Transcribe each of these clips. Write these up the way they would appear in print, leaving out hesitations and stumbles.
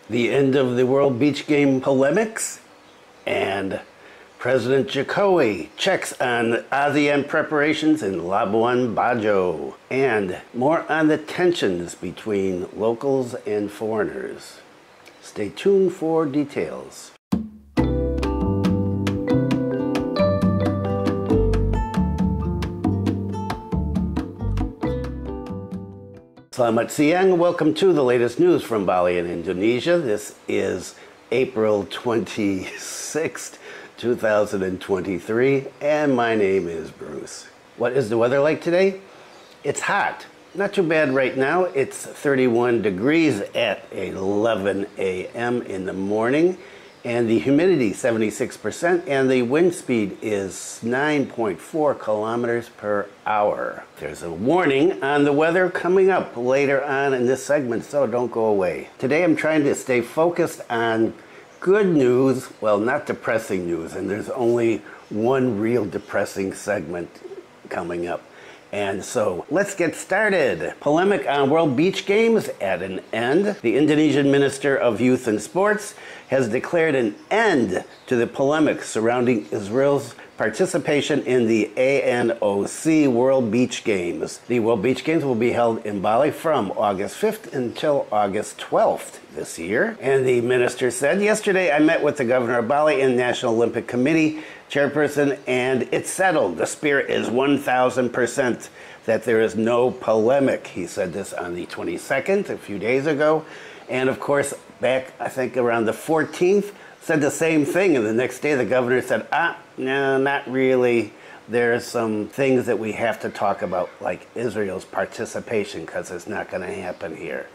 the end of the World Beach Game polemics, and President Jokowi checks on ASEAN preparations in Labuan Bajo, and more on the tensions between locals and foreigners. Stay tuned for details. Selamat siang. Welcome to the latest news from Bali in Indonesia. This is April 26th, 2023, and my name is Bruce. What is the weather like today? It's hot. Not too bad right now. It's 31 degrees at 11 a.m. in the morning, and the humidity 76%, and the wind speed is 9.4 kilometers per hour. There's a warning on the weather coming up later on in this segment, so don't go away. Today I'm trying to stay focused on good news, well, not depressing news, and there's only one real depressing segment coming up. And so let's get started. Polemic on World Beach Games at an end. The Indonesian Minister of Youth and Sports has declared an end to the polemic surrounding Israel's participation in the ANOC World Beach Games. The World Beach Games will be held in Bali from August 5th until August 12th this year. And the minister said, yesterday I met with the governor of Bali and National Olympic Committee chairperson, and it's settled. The spirit is 1,000% that there is no polemic. He said this on the 22nd, a few days ago. And of course, back, I think around the 14th, said the same thing. And the next day, the governor said, no, not really. There's some things that we have to talk about, like Israel's participation, because it's not going to happen here.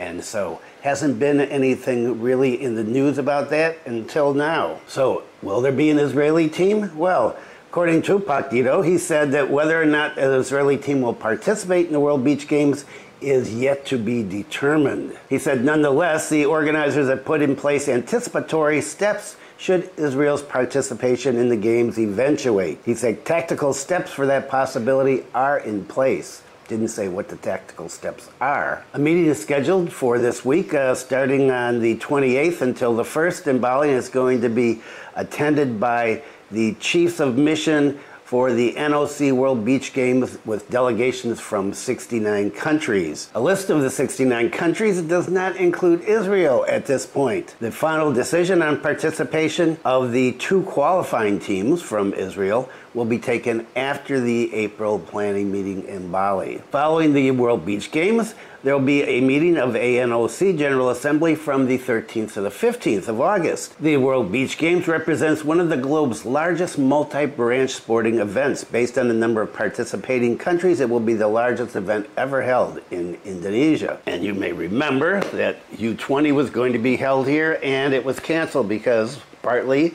And so hasn't been anything really in the news about that until now. So will there be an Israeli team? Well, according to Pakdito, he said that whether or not an Israeli team will participate in the World Beach Games is yet to be determined. He said, nonetheless, the organizers have put in place anticipatory steps should Israel's participation in the Games eventuate. He said tactical steps for that possibility are in place. Didn't say what the tactical steps are. A meeting is scheduled for this week, starting on the 28th until the 1st in Bali. It's going to be attended by the chiefs of mission for the NOC World Beach Games with delegations from 69 countries. A list of the 69 countries does not include Israel at this point. The final decision on participation of the two qualifying teams from Israel will be taken after the April planning meeting in Bali. Following the World Beach Games, there will be a meeting of ANOC General Assembly from the 13th to the 15th of August. The World Beach Games represents one of the globe's largest multi-branch sporting events. Based on the number of participating countries, it will be the largest event ever held in Indonesia. And you may remember that U20 was going to be held here, and it was canceled because partly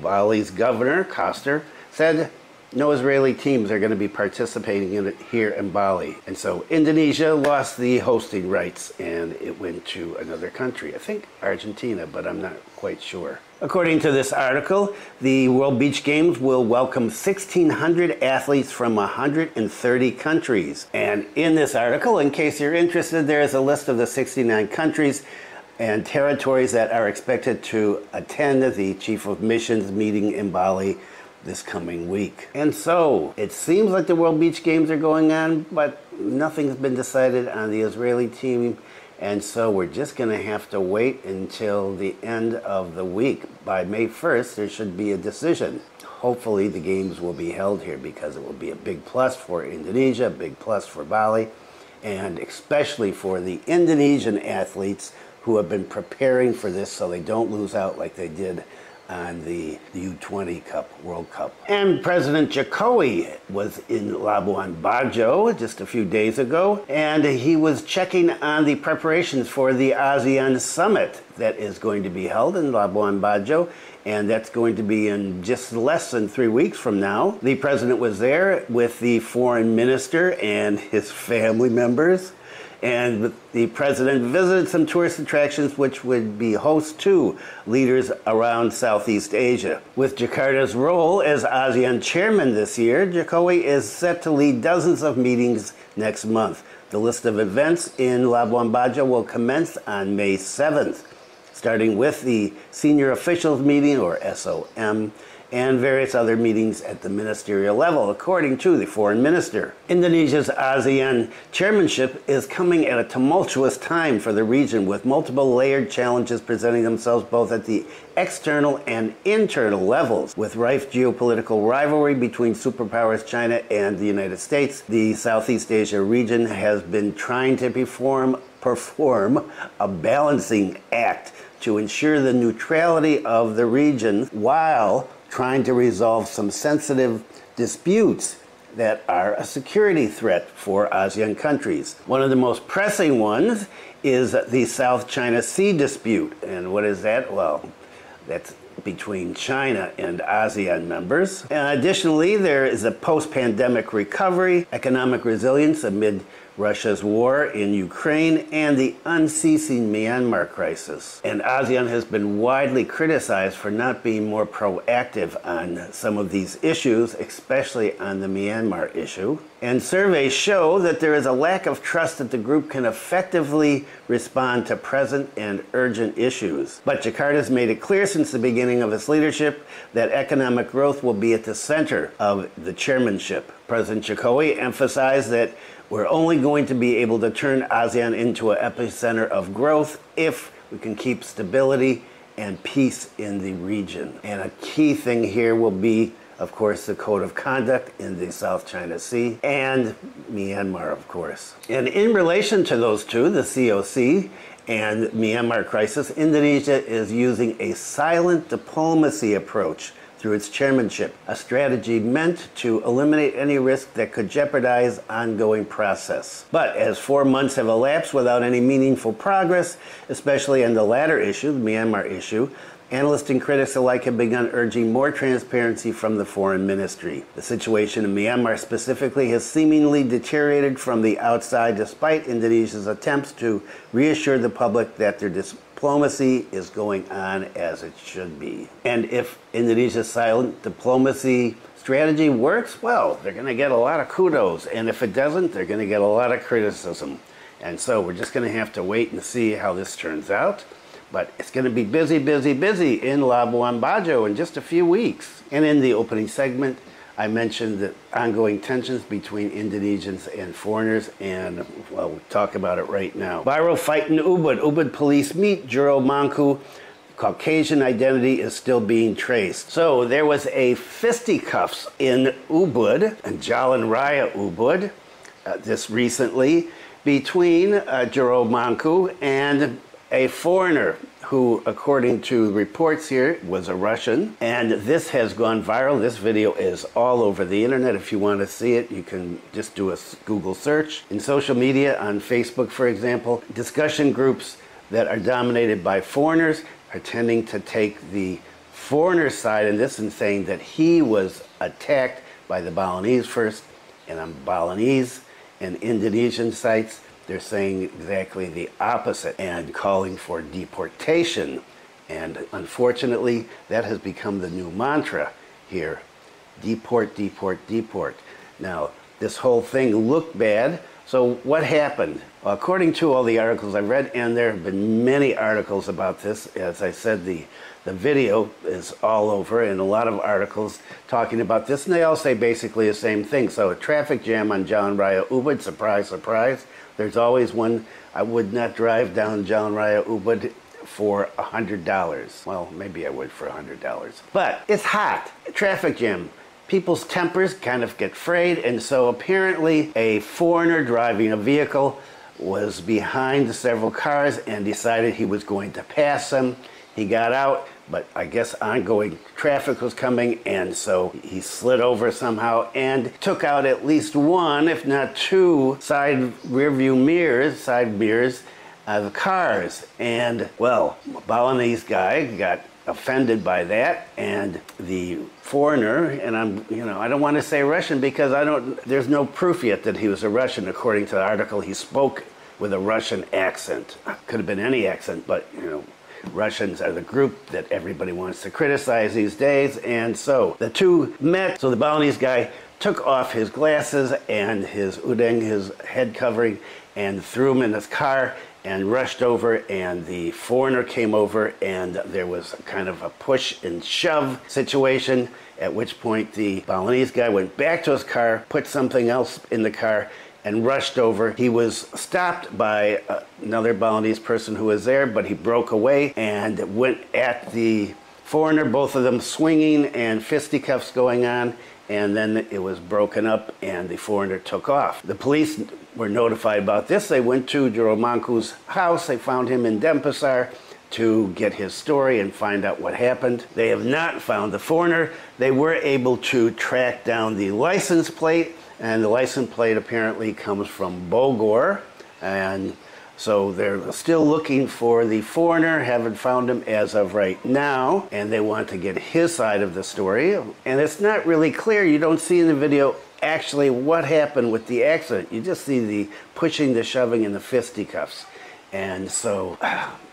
Bali's governor, Koster, said no Israeli teams are going to be participating in it here in Bali. And so Indonesia lost the hosting rights and it went to another country. I think Argentina, but I'm not quite sure. According to this article, the World Beach Games will welcome 1,600 athletes from 130 countries. And in this article, in case you're interested, there is a list of the 69 countries and territories that are expected to attend the Chief of Missions meeting in Bali this coming week. And so it seems like the World Beach Games are going on, but nothing's been decided on the Israeli team. And so we're just going to have to wait until the end of the week. By May 1st, there should be a decision. Hopefully the games will be held here because it will be a big plus for Indonesia, a big plus for Bali, and especially for the Indonesian athletes who have been preparing for this so they don't lose out like they did on the U20 World Cup. And President Jokowi was in Labuan Bajo just a few days ago, and he was checking on the preparations for the ASEAN Summit that is going to be held in Labuan Bajo, and that's going to be in just less than 3 weeks from now. The president was there with the foreign minister and his family members, and the president visited some tourist attractions which would be host to leaders around Southeast Asia. With Jakarta's role as ASEAN chairman this year, Jokowi is set to lead dozens of meetings next month. The list of events in Labuan Bajo will commence on May 7th. starting with the Senior Officials Meeting, or SOM, and various other meetings at the ministerial level, according to the foreign minister. Indonesia's ASEAN chairmanship is coming at a tumultuous time for the region, with multiple layered challenges presenting themselves both at the external and internal levels. With rife geopolitical rivalry between superpowers China and the United States, the Southeast Asia region has been trying to perform a balancing act to ensure the neutrality of the region while trying to resolve some sensitive disputes that are a security threat for ASEAN countries. One of the most pressing ones is the South China Sea dispute. And what is that? Well, that's between China and ASEAN members. Additionally, there is a post-pandemic recovery, economic resilience amid Russia's war in Ukraine, and the unceasing Myanmar crisis. And ASEAN has been widely criticized for not being more proactive on some of these issues, especially on the Myanmar issue. And surveys show that there is a lack of trust that the group can effectively respond to present and urgent issues. But Jakarta has made it clear since the beginning of its leadership that economic growth will be at the center of the chairmanship. President Jokowi emphasized that we're only going to be able to turn ASEAN into an epicenter of growth if we can keep stability and peace in the region. And a key thing here will be, of course, the code of conduct in the South China Sea and Myanmar, of course. And in relation to those two, the COC and Myanmar crisis, Indonesia is using a silent diplomacy approach through its chairmanship, a strategy meant to eliminate any risk that could jeopardize ongoing process. But as 4 months have elapsed without any meaningful progress, especially on the latter issue, the Myanmar issue, analysts and critics alike have begun urging more transparency from the foreign ministry. The situation in Myanmar specifically has seemingly deteriorated from the outside, despite Indonesia's attempts to reassure the public that their diplomacy is going on as it should be. And if Indonesia's silent diplomacy strategy works, well, they're going to get a lot of kudos. And if it doesn't, they're going to get a lot of criticism. And so we're just going to have to wait and see how this turns out. But it's going to be busy, busy, busy in Labuan Bajo in just a few weeks. And in the opening segment, I mentioned the ongoing tensions between Indonesians and foreigners, and well, we'll talk about it right now. Viral fight in Ubud. Ubud police meet Juro Mangku. Caucasian identity is still being traced. So there was a fisticuffs in Ubud, in Jalan Raya Ubud, this recently, between Juro Mangku and a foreigner who, according to reports here, was a Russian. And this has gone viral. This video is all over the internet. If you want to see it, you can just do a Google search. In social media, on Facebook, for example, discussion groups that are dominated by foreigners are tending to take the foreigner side in this and saying that he was attacked by the Balinese first, and on Balinese and Indonesian sites, they're saying exactly the opposite and calling for deportation. And unfortunately, that has become the new mantra here. Deport, deport, deport. Now, this whole thing looked bad. So what happened? Well, according to all the articles I've read, and there have been many articles about this, as I said, the video is all over, and a lot of articles talking about this, and they all say basically the same thing. So a traffic jam on Jalan Raya Ubud, surprise, surprise. There's always one. I would not drive down Jalan Raya Ubud for $100. Well, maybe I would for $100. But it's hot. Traffic jam. People's tempers kind of get frayed, and so apparently a foreigner driving a vehicle was behind several cars and decided he was going to pass them. He got out, but I guess ongoing traffic was coming, and so he slid over somehow and took out at least one, if not two, side mirrors of cars. And, well, a Balinese guy got offended by that, and the foreigner, and I don't want to say Russian because there's no proof yet that he was a Russian. According to the article, he spoke with a Russian accent. Could have been any accent, but, Russians are the group that everybody wants to criticize these days, and so the two met. So the Balinese guy took off his glasses and his udeng, his head covering, and threw him in his car, and rushed over, and the foreigner came over, and there was kind of a push and shove situation, at which point the Balinese guy went back to his car, put something else in the car, and rushed over. He was stopped by another Balinese person who was there, but he broke away and went at the foreigner, both of them swinging and fisticuffs going on, and then it was broken up and the foreigner took off. The police were notified about this. They went to Mangku's house. They found him in Denpasar to get his story and find out what happened. They have not found the foreigner. They were able to track down the license plate, and the license plate apparently comes from Bogor, and so they're still looking for the foreigner, haven't found him as of right now, and they want to get his side of the story. And it's not really clear, you don't see in the video actually what happened with the accident. You just see the pushing, the shoving, and the fisticuffs. And so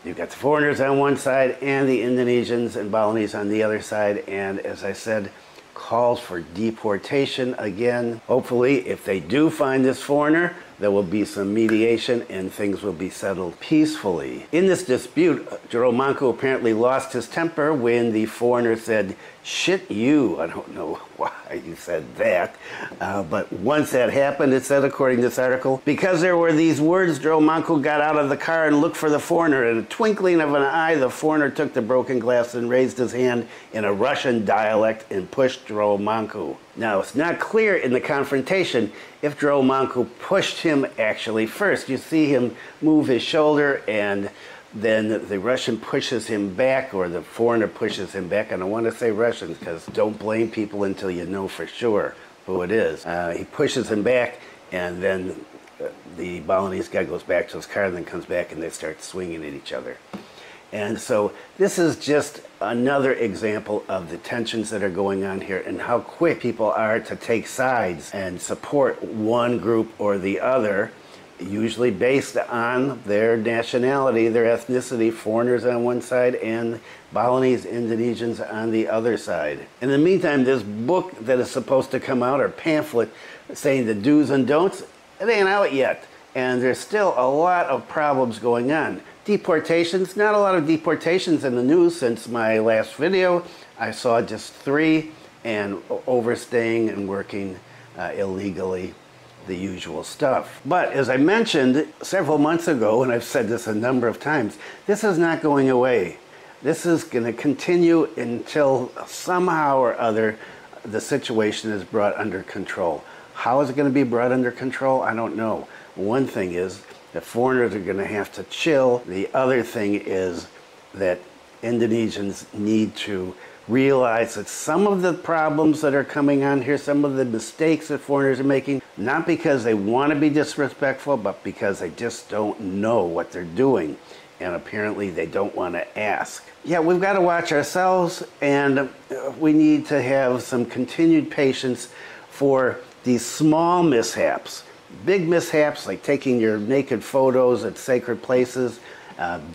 you've got the foreigners on one side and the Indonesians and Balinese on the other side, and as I said, calls for deportation again. Hopefully, if they do find this foreigner, there will be some mediation and things will be settled peacefully. In this dispute, Mangku apparently lost his temper when the foreigner said, "Shit you." I don't know why he said that, but once that happened, it said, according to this article, because there were these words, Mangku got out of the car and looked for the foreigner. In a twinkling of an eye, the foreigner took the broken glass and raised his hand in a Russian dialect and pushed Mangku. Now, it's not clear in the confrontation if Mangku pushed him actually first. You see him move his shoulder, and then the Russian pushes him back, or the foreigner pushes him back. And I want to say Russians because don't blame people until you know for sure who it is. He pushes him back, and then the Balinese guy goes back to his car and then comes back, and they start swinging at each other. And so this is just another example of the tensions that are going on here and how quick people are to take sides and support one group or the other, usually based on their nationality, their ethnicity, foreigners on one side and Balinese Indonesians on the other side. In the meantime, this book that is supposed to come out, or pamphlet saying the do's and don'ts, it ain't out yet. And there's still a lot of problems going on. Deportations, not a lot of deportations in the news since my last video. I saw just 3, and overstaying and working illegally, the usual stuff. But as I mentioned several months ago, and I've said this a number of times, this is not going away. This is going to continue until somehow or other the situation is brought under control. How is it going to be brought under control? I don't know. One thing is that foreigners are going to have to chill. The other thing is that Indonesians need to realize that some of the problems that are coming on here, some of the mistakes that foreigners are making, not because they want to be disrespectful, but because they just don't know what they're doing. And apparently they don't want to ask. Yeah, we've got to watch ourselves, and we need to have some continued patience for these small mishaps. Big mishaps like taking your naked photos at sacred places,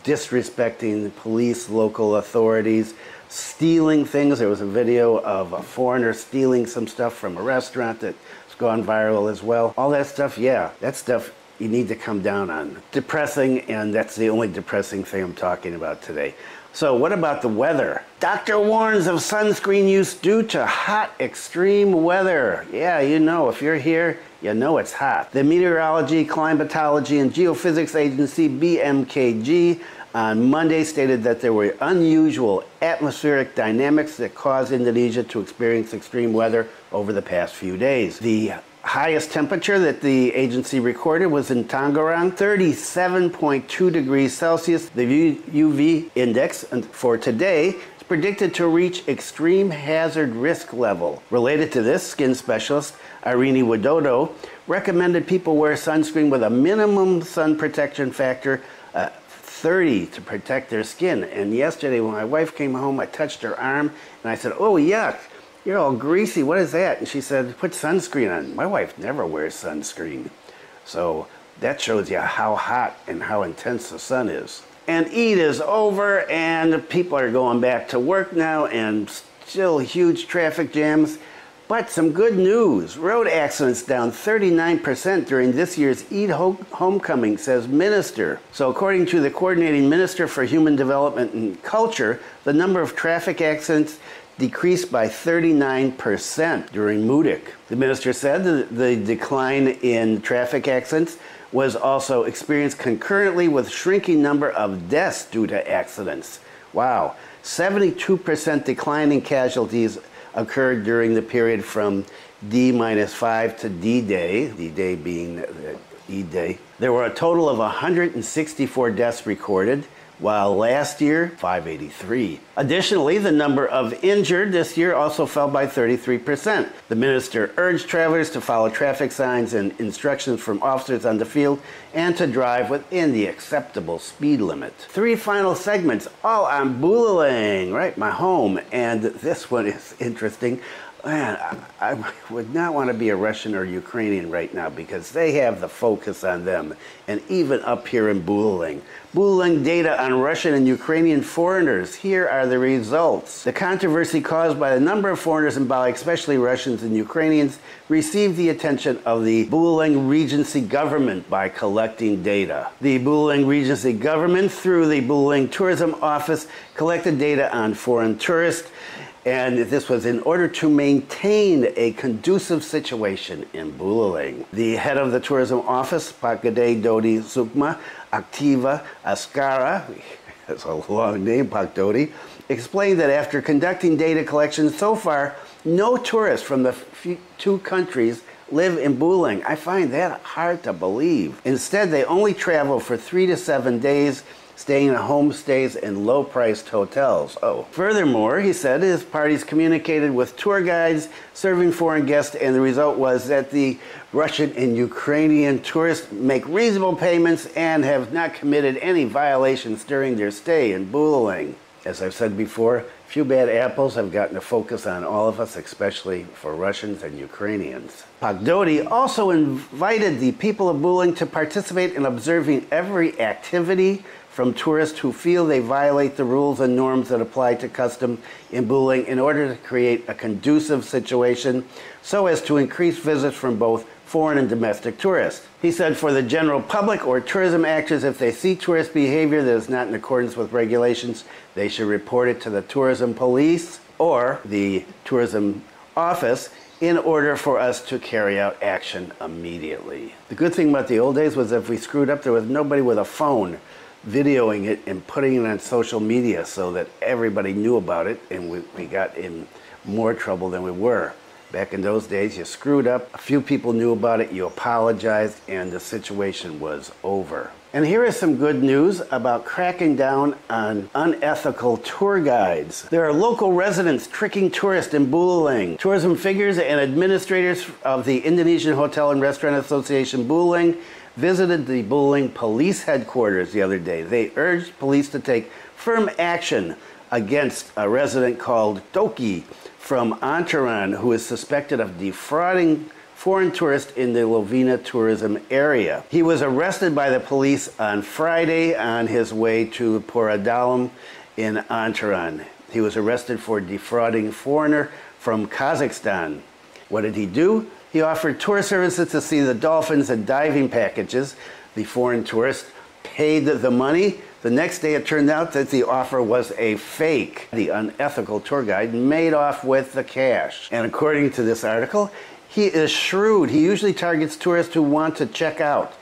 disrespecting the police, local authorities, stealing things. There was a video of a foreigner stealing some stuff from a restaurant that's gone viral as well. All that stuff, yeah, that stuff you need to come down on. Depressing, and that's the only depressing thing I'm talking about today. So what about the weather? Doctor warns of sunscreen use due to hot extreme weather. Yeah, you know, if you're here, you know it's hot. The Meteorology, Climatology, and Geophysics Agency, BMKG, on Monday stated that there were unusual atmospheric dynamics that caused Indonesia to experience extreme weather over the past few days. The highest temperature that the agency recorded was in Tangerang, 37.2 degrees Celsius. The UV index for today is predicted to reach extreme hazard risk level. Related to this, skin specialist Irene Widodo recommended people wear sunscreen with a minimum sun protection factor 30 to protect their skin. And yesterday when my wife came home, I touched her arm and I said, "Oh, yuck. You're all greasy. What is that?" And she said, "Put sunscreen on." My wife never wears sunscreen. So that shows you how hot and how intense the sun is. And Eid is over, and people are going back to work now, and still huge traffic jams. But some good news. Road accidents down 39% during this year's Eid homecoming, says minister. So according to the coordinating minister for human development and culture, the number of traffic accidents decreased by 39% during Mudik. The minister said the decline in traffic accidents was also experienced concurrently with shrinking number of deaths due to accidents. Wow, 72% decline in casualties occurred during the period from D-5 to D-Day, D-Day being Eid Day. There were a total of 164 deaths recorded, while last year, 583. Additionally, the number of injured this year also fell by 33%. The minister urged travelers to follow traffic signs and instructions from officers on the field and to drive within the acceptable speed limit. 3 final segments, all on Buleleng, right, my home. And this one is interesting. Man, I would not want to be a Russian or Ukrainian right now because they have the focus on them. And even up here in Buleleng. Buleleng Data on Russian and Ukrainian foreigners. Here are the results. The controversy caused by the number of foreigners in Bali, especially Russians and Ukrainians, received the attention of the Buleleng Regency government by collecting data. The Buleleng Regency government, through the Buleleng Tourism Office, collected data on foreign tourists. And this was in order to maintain a conducive situation in Buleleng. The head of the tourism office, Pakade Dodi Sukma Aktiva Askara, that's a long name, Pak Dodi, explained that after conducting data collection so far, no tourists from the 2 countries live in Buleleng. I find that hard to believe. Instead, they only travel for 3 to 7 days, staying in homestays and low-priced hotels. Oh. Furthermore, he said his parties communicated with tour guides serving foreign guests, and the result was that the Russian and Ukrainian tourists make reasonable payments and have not committed any violations during their stay in Buleleng. As I've said before, a few bad apples have gotten a focus on all of us, especially for Russians and Ukrainians. Pagdodi also invited the people of Buleleng to participate in observing every activity from tourists who feel they violate the rules and norms that apply to custom in Buleleng in order to create a conducive situation so as to increase visits from both foreign and domestic tourists. He said for the general public or tourism actors, if they see tourist behavior that is not in accordance with regulations, they should report it to the tourism police or the tourism office in order for us to carry out action immediately. The good thing about the old days was if we screwed up, there was nobody with a phone videoing it and putting it on social media so that everybody knew about it, and we got in more trouble than we were. Back in those days, you screwed up, a few people knew about it, you apologized, and the situation was over. And here is some good news about cracking down on unethical tour guides. There are local residents tricking tourists in Buleleng. Tourism figures and administrators of the Indonesian Hotel and Restaurant Association Buleleng visited the Buleleng police headquarters the other day. They urged police to take firm action against a resident called Toki from Antaran, who is suspected of defrauding foreign tourists in the Lovina tourism area. He was arrested by the police on Friday on his way to Poradalam in Antaran. He was arrested for defrauding foreigner from Kazakhstan. What did he do? He offered tour services to see the dolphins and diving packages. The foreign tourist paid the money. The next day it turned out that the offer was a fake. The unethical tour guide made off with the cash. And according to this article, he is shrewd. He usually targets tourists who want to check out.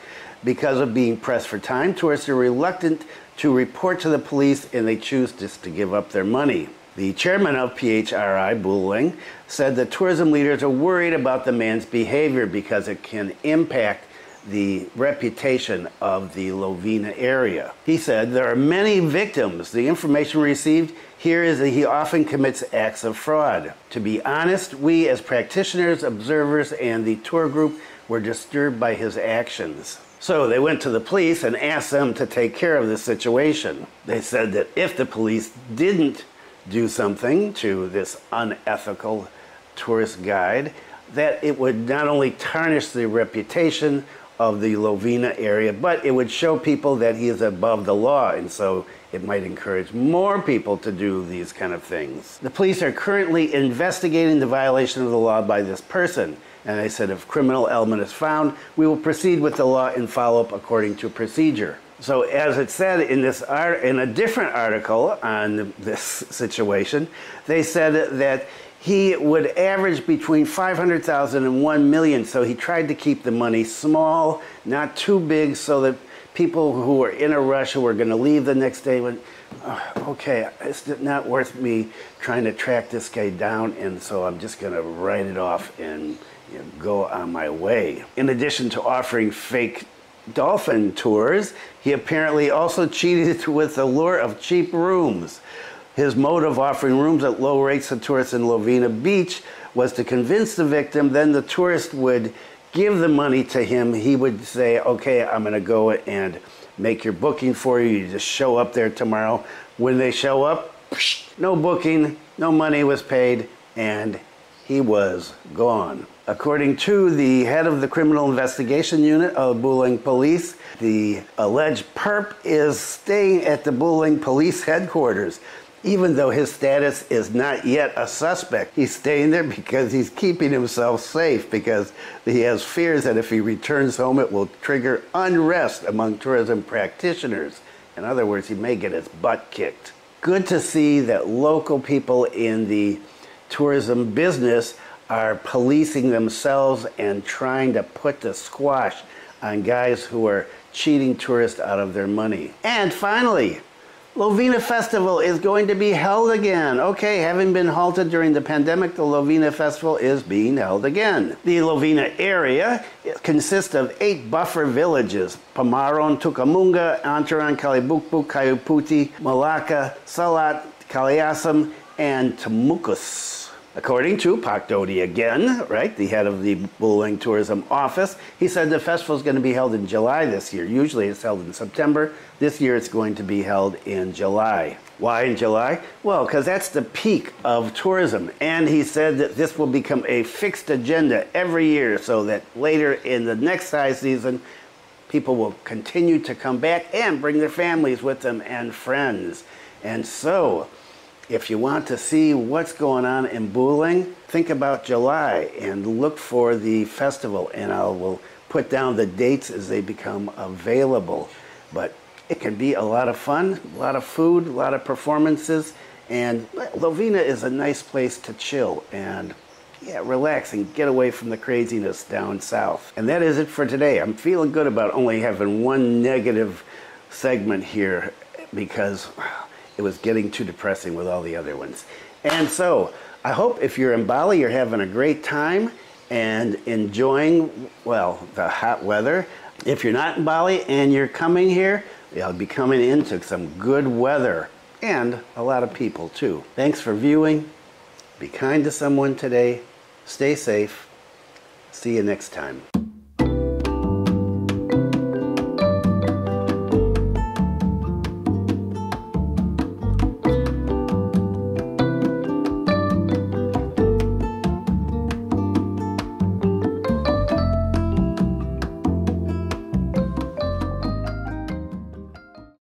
Because of being pressed for time, tourists are reluctant to report to the police and they choose just to give up their money. The chairman of PHRI, Buleleng, said that tourism leaders are worried about the man's behavior because it can impact the reputation of the Lovina area. He said there are many victims. The information received here is that he often commits acts of fraud. To be honest, we as practitioners, observers, and the tour group were disturbed by his actions. So they went to the police and asked them to take care of the situation. They said that if the police didn't do something to this unethical tourist guide, that it would not only tarnish the reputation of the Lovina area, but it would show people that he is above the law, and so it might encourage more people to do these kind of things. The police are currently investigating the violation of the law by this person. And I said, if criminal element is found, we will proceed with the law and follow up according to procedure. So as it said in this in a different article on this situation, they said that he would average between 500,000 and 1 million. So he tried to keep the money small, not too big, so that people who were in a rush, who were going to leave the next day, went, okay, it's not worth me trying to track this guy down, and so I'm just going to write it off and go on my way. In addition to offering fake dolphin tours, he apparently also cheated with the lure of cheap rooms. His mode of offering rooms at low rates to tourists in Lovina Beach was to convince the victim, then the tourist would give the money to him. He would say, okay, I'm going to go and make your booking for you. You just show up there tomorrow. When they show up, no booking, no money was paid, and he was gone. According to the head of the Criminal Investigation Unit of Buleleng Police, the alleged perp is staying at the Buleleng Police headquarters. Even though his status is not yet a suspect, he's staying there because he's keeping himself safe, because he has fears that if he returns home, it will trigger unrest among tourism practitioners. In other words, he may get his butt kicked. Good to see that local people in the tourism business are policing themselves and trying to put the squash on guys who are cheating tourists out of their money. And finally, Lovina Festival is going to be held again. Okay, having been halted during the pandemic, the Lovina Festival is being held again. The Lovina area consists of 8 buffer villages: Pamaron, Tucamunga, Antaran, Kalibukbuk, Kayuputi, Malacca, Salat, Kalayasam, and Temucus. According to Pak Dodi again, right, the head of the Buleleng Tourism Office, he said the festival is going to be held in July this year. Usually it's held in September. This year it's going to be held in July. Why in July? Well, because that's the peak of tourism. And he said that this will become a fixed agenda every year, so that later in the next high season, people will continue to come back and bring their families with them and friends. And so, if you want to see what's going on in Buleleng, think about July and look for the festival, and I will put down the dates as they become available. But it can be a lot of fun, a lot of food, a lot of performances, and Lovina is a nice place to chill and relax and get away from the craziness down south. And that is it for today. I'm feeling good about only having one negative segment here, because it was getting too depressing with all the other ones. And so, I hope if you're in Bali, you're having a great time and enjoying, well, the hot weather. If you're not in Bali and you're coming here, you'll be coming into some good weather and a lot of people too. Thanks for viewing. Be kind to someone today. Stay safe. See you next time.